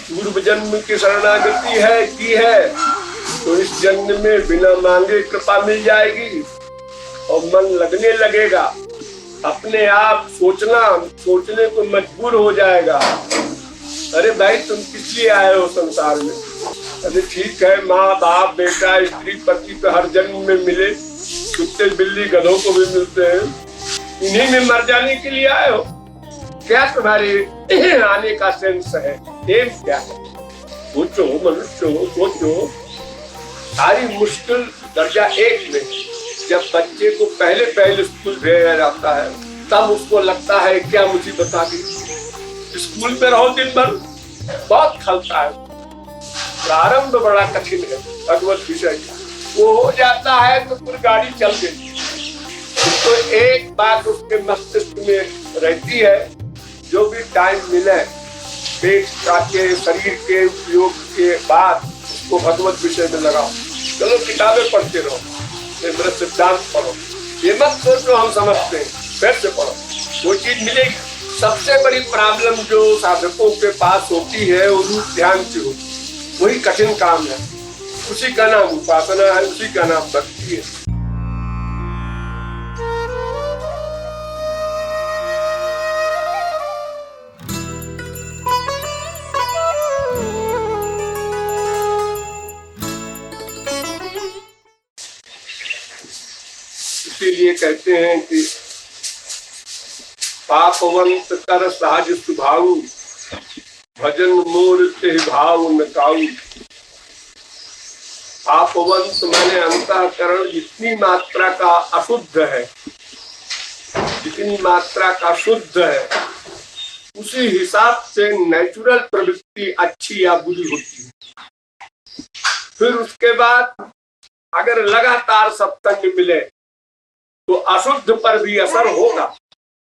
पूर्व जन्म की शरणागति है की है तो इस जन्म में बिना मांगे कृपा मिल जाएगी और मन लगने लगेगा, अपने आप सोचने को मजबूर हो जाएगा। अरे भाई तुम किस लिए आए हो संसार में? अरे ठीक है, माँ बाप बेटा स्त्री पति तो हर जन्म में मिले, कुत्ते बिल्ली गधों को भी मिलते हैं, इन्हीं में मर जाने के लिए आए हो? क्या तुम्हारे आने का सेंस है? एम क्या है? सोचो मनुष्य हो, सोचो। सारी मुश्किल दर्जा एक में जब बच्चे को पहले स्कूल भेजा जाता है तब उसको लगता है क्या मुसीबत आ गई। स्कूल में रहो दिन भर बहुत खलता है, प्रारंभ बड़ा कठिन है भगवत विषय का, वो हो जाता है तो फिर गाड़ी चल गई। तो एक बात उसके मस्तिष्क में रहती है, जो भी टाइम मिले पेट के शरीर के उपयोग के बाद उसको भगवत विषय में लगाओ। चलो किताबें पढ़ते रहो, मेरा सिद्धांत पढ़ो, ये मत सोचो हम समझते हैं, फिर से पढ़ो, वो चीज मिलेगी। सबसे बड़ी प्रॉब्लम जो साधकों के पास होती है वो रूप ध्यान से होती है, वही कठिन काम है, उसी का नाम उपासना है, उसी का नाम भक्ति है। इसीलिए कहते हैं कि पापवंत कर सहज स्वभाव, भजन मोर ते भाव न काऊ। पापवंत माने अंतःकरण जितनी मात्रा का अशुद्ध है, जितनी मात्रा का शुद्ध है, उसी हिसाब से नेचुरल प्रवृत्ति अच्छी या बुरी होती है। फिर उसके बाद अगर लगातार सत्संग मिले तो अशुद्ध पर भी असर होगा,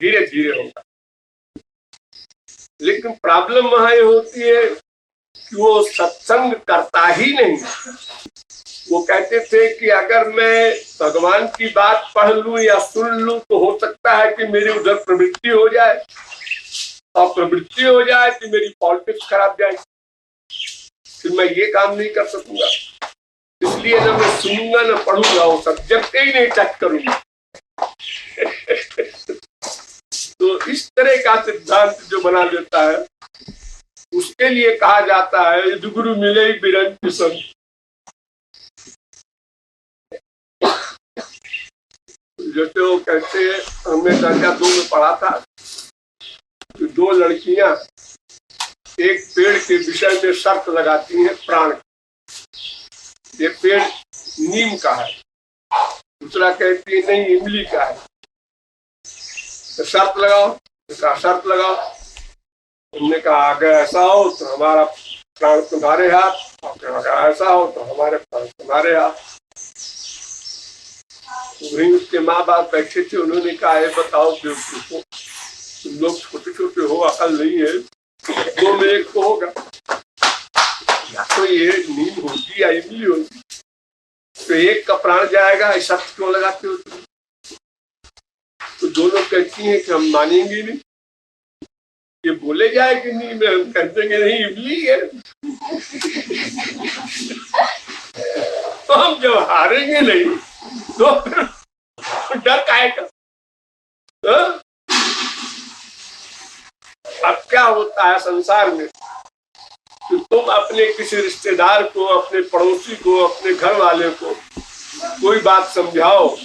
धीरे धीरे होगा। लेकिन प्रॉब्लम वहां ये होती है कि वो सत्संग करता ही नहीं। वो कहते थे कि अगर मैं भगवान की बात पढ़ लूं या सुन लूं तो हो सकता है कि मेरी उधर प्रवृत्ति हो जाए, और प्रवृत्ति हो जाए तो मेरी पॉलिटिक्स खराब जाएगी, फिर मैं ये काम नहीं कर सकूंगा। इसलिए न मैं सुनूंगा न पढ़ूंगा, वो सब्जेक्ट ही नहीं टच करूंगा। तो इस तरह का सिद्धांत जो बना देता है उसके लिए कहा जाता है गुरु मिले बिरंज संत। जैसे वो कहते हैं, हमने दर्जा 2 में पढ़ा था, तो 2 लड़कियां एक पेड़ के विषय में शर्त लगाती हैं प्राण। ये पेड़ नीम का है, दूसरा कहती है नहीं इमली का है, तो शर्त लगाओ। कहा शर्त लगाओ। उन्होंने कहा अगर ऐसा हो तो हमारा प्राण तुम्हारे हाथ, और अगर ऐसा हो तो हमारे प्राण तुम्हारे हाथ। वहीं उसके माँ बाप बैठे थे, उन्होंने कहा ये बताओ बेवकूफो, तुम लोग छोटे छोटे हो, अकल नहीं है, 2 में 1 को होगा, या तो ये नीम होगी या इमली होगी, तो 1 का प्राण जाएगा, ऐसा क्यों लगाते हो तुम? तो दोनों कहती हैं कि हम मानेंगे नहीं, ये बोले जाए कि नहीं, मैं हम कहते हैं नहीं इमली है। तो हम जब हारेंगे नहीं तो फिर डर आएगा। अब क्या होता है संसार में, तो तुम अपने किसी रिश्तेदार को, अपने पड़ोसी को, अपने घर वाले को कोई बात समझाओ,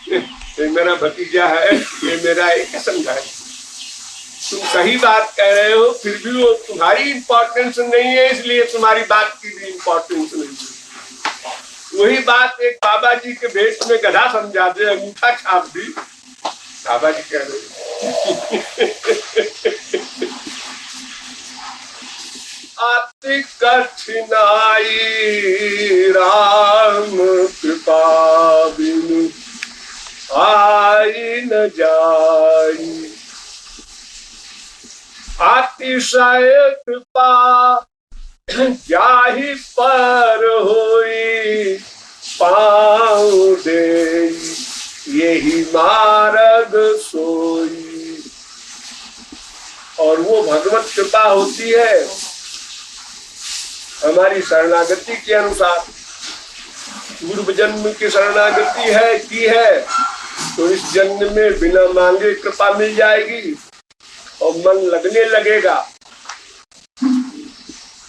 ये मेरा भतीजा है, ये मेरा एक समझा है, तुम सही बात कह रहे हो, फिर भी वो तुम्हारी इंपॉर्टेंस नहीं है, इसलिए तुम्हारी बात की भी इंपॉर्टेंस नहीं है। वही बात एक बाबा जी के भेष में गधा समझा दे, अंगूठा छाप दी, बाबा जी कह रहे अति कठिनाई राम कृपा बिनु आई न जाई, अतिशय कृपा जाहि पर होई, पाँव दे यही मार्ग सोई। और वो भगवत कृपा होती है हमारी शरणागति के अनुसार। पूर्व जन्म की शरणागति है की है तो इस जन्म में बिना मांगे कृपा मिल जाएगी और मन लगने लगेगा।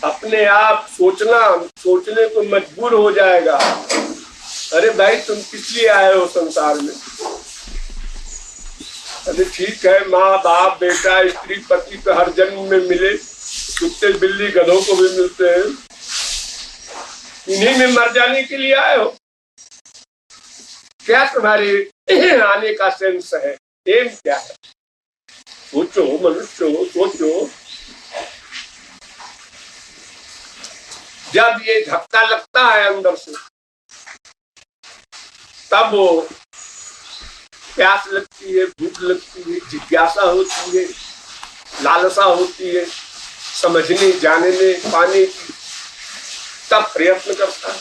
अपने आप सोचने को मजबूर हो जाएगा। अरे भाई तुम किस लिए आए हो संसार में? अरे ठीक है, माँ बाप बेटा स्त्री पति तो हर जन्म में मिले, कुत्ते बिल्ली गधों को भी मिलते हैं। इन्हीं में मर जाने के लिए आए हो? क्या तुम्हारे आने का सेंस है? एम क्या है? सोचो मनुष्य हो, सोचो। जब ये धक्का लगता है अंदर से, तब वो प्यास लगती है, भूख लगती है, जिज्ञासा होती है, लालसा होती है समझने, जानने, पाने की, तब प्रयत्न करता है।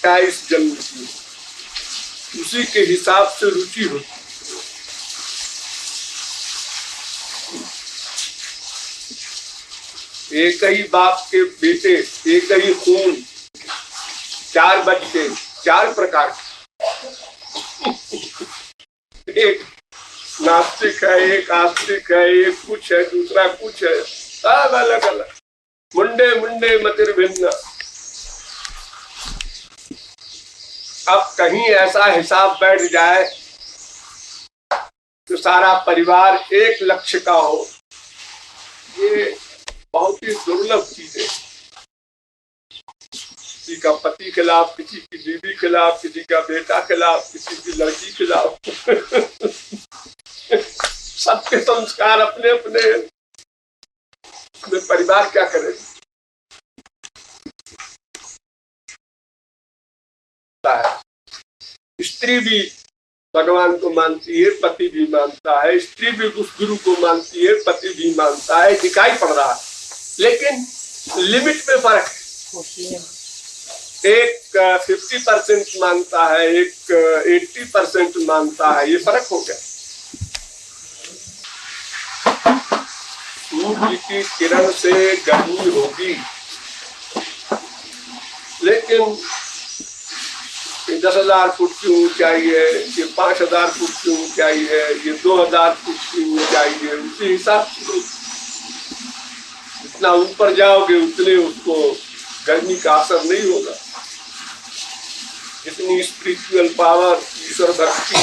क्या इस जन्म की उसी के हिसाब से रुचि होती। एक ही बाप के बेटे, एक ही खून, 4 बच्चे, 4 प्रकार के। एक नास्तिक है, एक आस्तिक है, एक कुछ है, दूसरा कुछ है, सब अलग अलग। मुंडे मुंडे मतिर भिन्न। अब कहीं ऐसा हिसाब बैठ जाए तो सारा परिवार एक लक्ष्य का हो, ये बहुत ही दुर्लभ चीज है। किसी का पति खिलाफ, किसी की बीवी खिलाफ, किसी का बेटा खिलाफ, किसी की लड़की खिलाफ। सबके संस्कार अपने अपने। परिवार क्या करे? स्त्री भी भगवान को मानती है, पति भी मानता है। स्त्री भी उस गुरु को मानती है, पति भी मानता है। दिखाई पड़ रहा है, लेकिन लिमिट में फर्क है। एक 50% मानता है, एक 80% मानता है। ये फर्क हो गया। सूर्य की किरण से गर्मी होगी, लेकिन 10,000 फुट की ऊंचाई है, ये 5,000 फुट की ऊंचाई है, ये 2,000 फुट की ऊंचाई है। उसी हिसाब से जितना ऊपर जाओगे उतने उसको गर्मी का असर नहीं होगा। जितनी स्पिरिचुअल पावर, ईश्वर भक्ति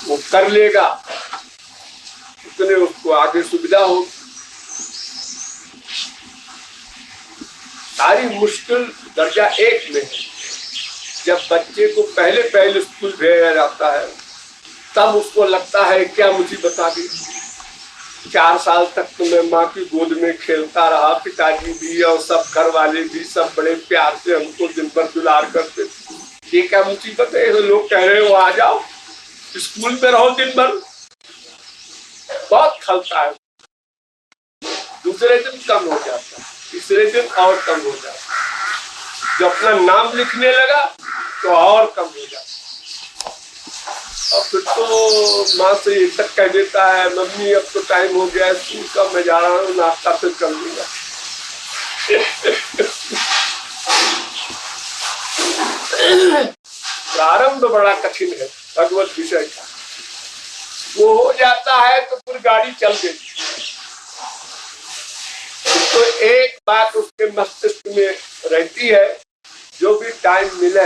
वो कर लेगा, उतने उसको आगे सुविधा हो। सारी मुश्किल दर्जा 1 में है। जब बच्चे को पहले स्कूल भेजा जाता है, तब उसको लगता है क्या मुसीबत आ गई। 4 साल तक तो मैं माँ की गोद में खेलता रहा, पिताजी भी और सब घर वाले भी सब बड़े प्यार से हमको दिन भर दुलार करते थे। ये क्या मुसीबत है? तो लोग कह रहे हो आ जाओ स्कूल में रहो दिन भर। बहुत खलता है। दूसरे दिन कम हो जाता, तीसरे दिन और कम हो जाता। जब अपना नाम लिखने लगा तो और कम हो जाता। और फिर तो माँ से ये तक कह देता है, मम्मी अब तो टाइम हो गया स्कूल का, मैं जा रहा हूँ, नाश्ता फिर कर लूंगा। प्रारंभ बड़ा कठिन है भगवत विषय का। वो हो जाता है तो फिर गाड़ी चल गई। तो एक बात उसके मस्तिष्क में रहती है, जो भी टाइम मिले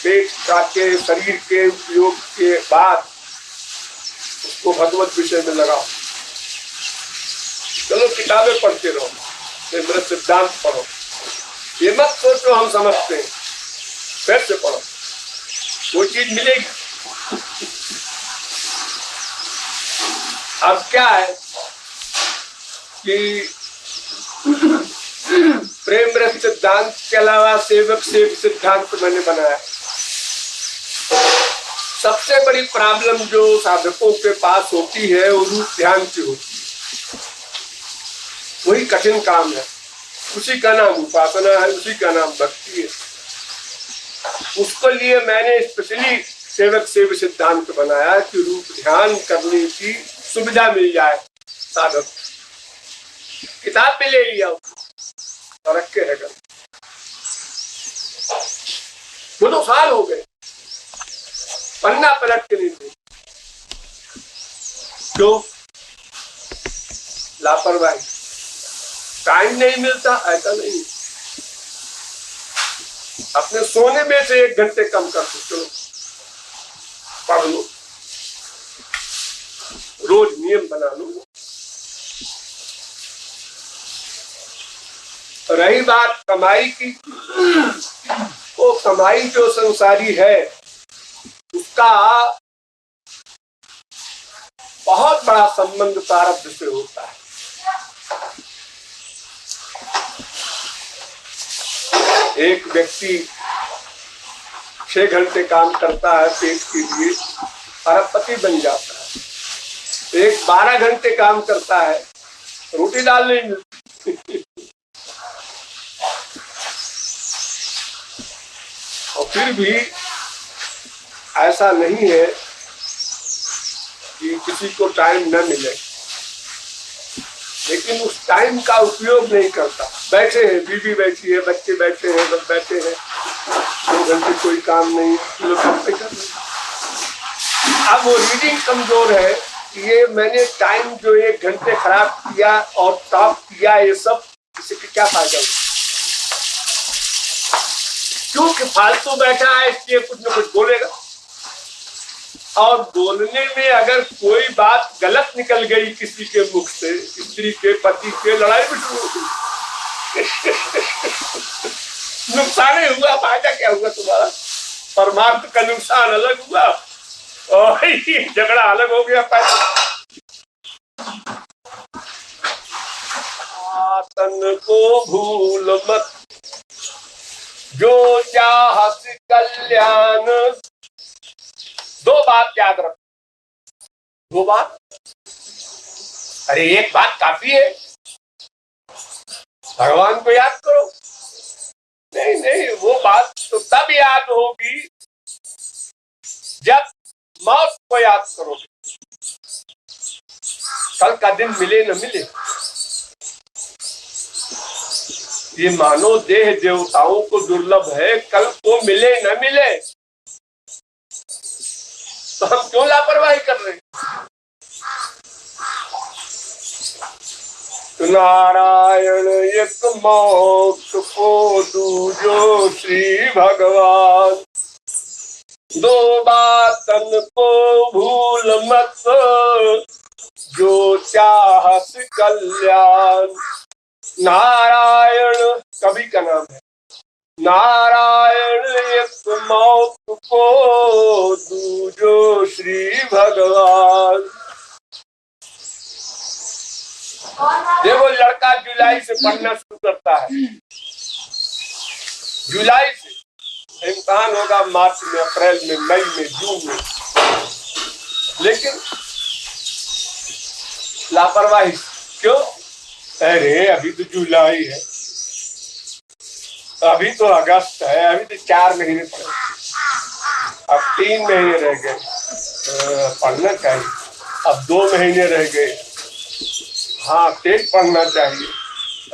पेट के शरीर के उपयोग के बाद उसको भगवत विषय में लगाओ। चलो किताबें पढ़ते रहो, मेरा सिद्धांत पढ़ो। ये मत सोचो हम समझते हैं, फिर से पढ़ो, वो चीज मिलेगी। अब क्या है कि प्रेम रस सिद्धांत के अलावा सेवक सेव सिद्धांत मैंने बनाया। सबसे बड़ी प्रॉब्लम जो साधकों के पास होती है वो रूप ध्यान की होती है। वही कठिन काम है, उसी का नाम उपासना है, उसी का नाम भक्ति है। उसके लिए मैंने स्पेशली सेवक सेव सिद्धांत बनाया कि रूप ध्यान करने की सुविधा मिल जाए साधक। किताब भी ले लिया और रख के रखा। 2 साल हो गए, पन्ना पलट के नहीं थे। क्यों? लापरवाही। टाइम नहीं मिलता ऐसा नहीं, अपने सोने में से 1 घंटे कम कर दो, चलो पढ़ लो, रोज नियम बना लो। रही बात कमाई की, वो कमाई जो संसारी है उसका बहुत बड़ा संबंध प्रारब्ध से होता है। एक व्यक्ति 6 घंटे काम करता है पेट के लिए, अरबपति बन जाता है। एक 12 घंटे काम करता है, रोटी दाल नहीं मिलती। और फिर भी ऐसा नहीं है कि किसी को टाइम न मिले, लेकिन उस टाइम का उपयोग नहीं करता। बैठे हैं, बीवी बैठी है, बच्चे बैठे हैं, सब बैठे हैं, 2 घंटे कोई काम नहीं, लोग काम पे कर रहे हैं। अब वो रीडिंग कमजोर है, ये मैंने टाइम जो 1 घंटे खराब किया और टॉप किया, ये सब किसी का क्या फायदा हुआ? क्योंकि फालतू बैठा है इसलिए कुछ न कुछ बोलेगा, और बोलने में अगर कोई बात गलत निकल गई किसी के मुख से, स्त्री के पति के, लड़ाई भी शुरू हो गई। नुकसान ही हुआ, फायदा क्या हुआ तुम्हारा? परमार्थ का नुकसान अलग हुआ और झगड़ा अलग हो गया। आतन को भूल मत जो चाहत कल्याण। 2 बात याद रखो, 2 बात। अरे 1 बात काफी है, भगवान को याद करो। नहीं नहीं, वो बात तो तब याद होगी जब मौत को याद करोगे। कल का दिन मिले न मिले, ये मानो देह देवताओं को दुर्लभ है, कल को मिले न मिले, तो हम क्यों लापरवाही कर रहे हैं? नारायण एक मोक्ष को दूजो श्री भगवान। 2 बातन को भूल मत जो चाहत कल्याण। नारायण कवि का नाम है। नारायण एक मोक्ष को दूजो श्री भगवान। देखो, लड़का जुलाई से पढ़ना शुरू करता है, जुलाई से इम्तिहान होगा मार्च में, अप्रैल में, मई में, जून में, लेकिन लापरवाही क्यों? अरे अभी तो जुलाई है, अभी तो अगस्त है, अभी तो 4 महीने पड़े, अब 3 महीने रह गए, पढ़ना चाहिए। अब 2 महीने रह गए, हाँ टेस्ट पढ़ना चाहिए।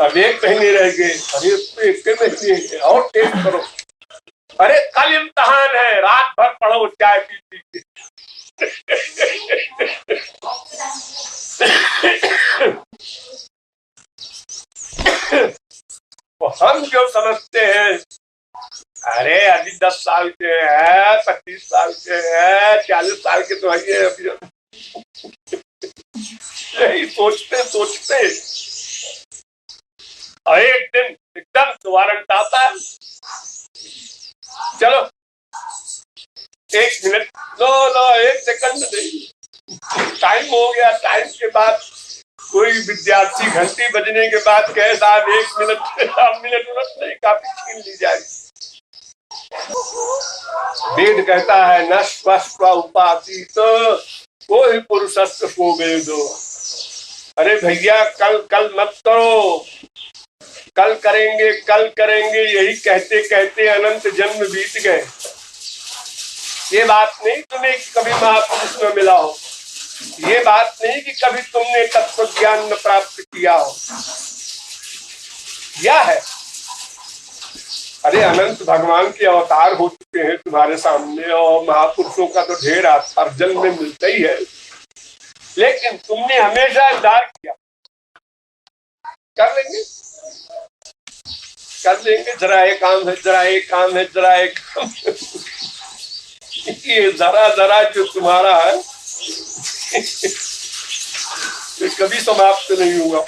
अब 1 महीने रह गए, अभी 1 महीने और टेस्ट करो। अरे कल इम्तिहान है, रात भर पढ़ो चाय पी के। तो हम जो समझते हैं, अरे अभी 10 साल के हैं, 25 साल के हैं, 40 साल के तो है अभी। यही सोचते सोचते और एक दिन एकदम वारंट आता है, चलो 1 मिनट, नो 1 सेकंड नहीं, टाइम हो गया। टाइम के बाद कोई विद्यार्थी घंटी बजने के बाद कहे साहब 1 मिनट, अब मिनट नहीं, काफी छीन ली जाएगी। वेद कहता है न स्वस्थ उपासी तो कोई पुरुषत्व को वेदो। अरे भैया कल मत करो, कल करेंगे, यही कहते कहते अनंत जन्म बीत गए। ये बात नहीं तुम्हें कभी महापुरुष में मिला हो, ये बात नहीं कि कभी तुमने तत्व ज्ञान न प्राप्त किया हो, किया है। अरे अनंत भगवान के अवतार हो चुके हैं तुम्हारे सामने, और महापुरुषों का तो ढेर हर जन्म में मिलता ही है, लेकिन तुमने हमेशा इंतजार किया। कर लेंगे, कर लेंगे, जरा एक काम है, जरा एक काम है, जरा एक काम है। ये जरा जरा जो तुम्हारा है ये कभी समाप्त नहीं होगा।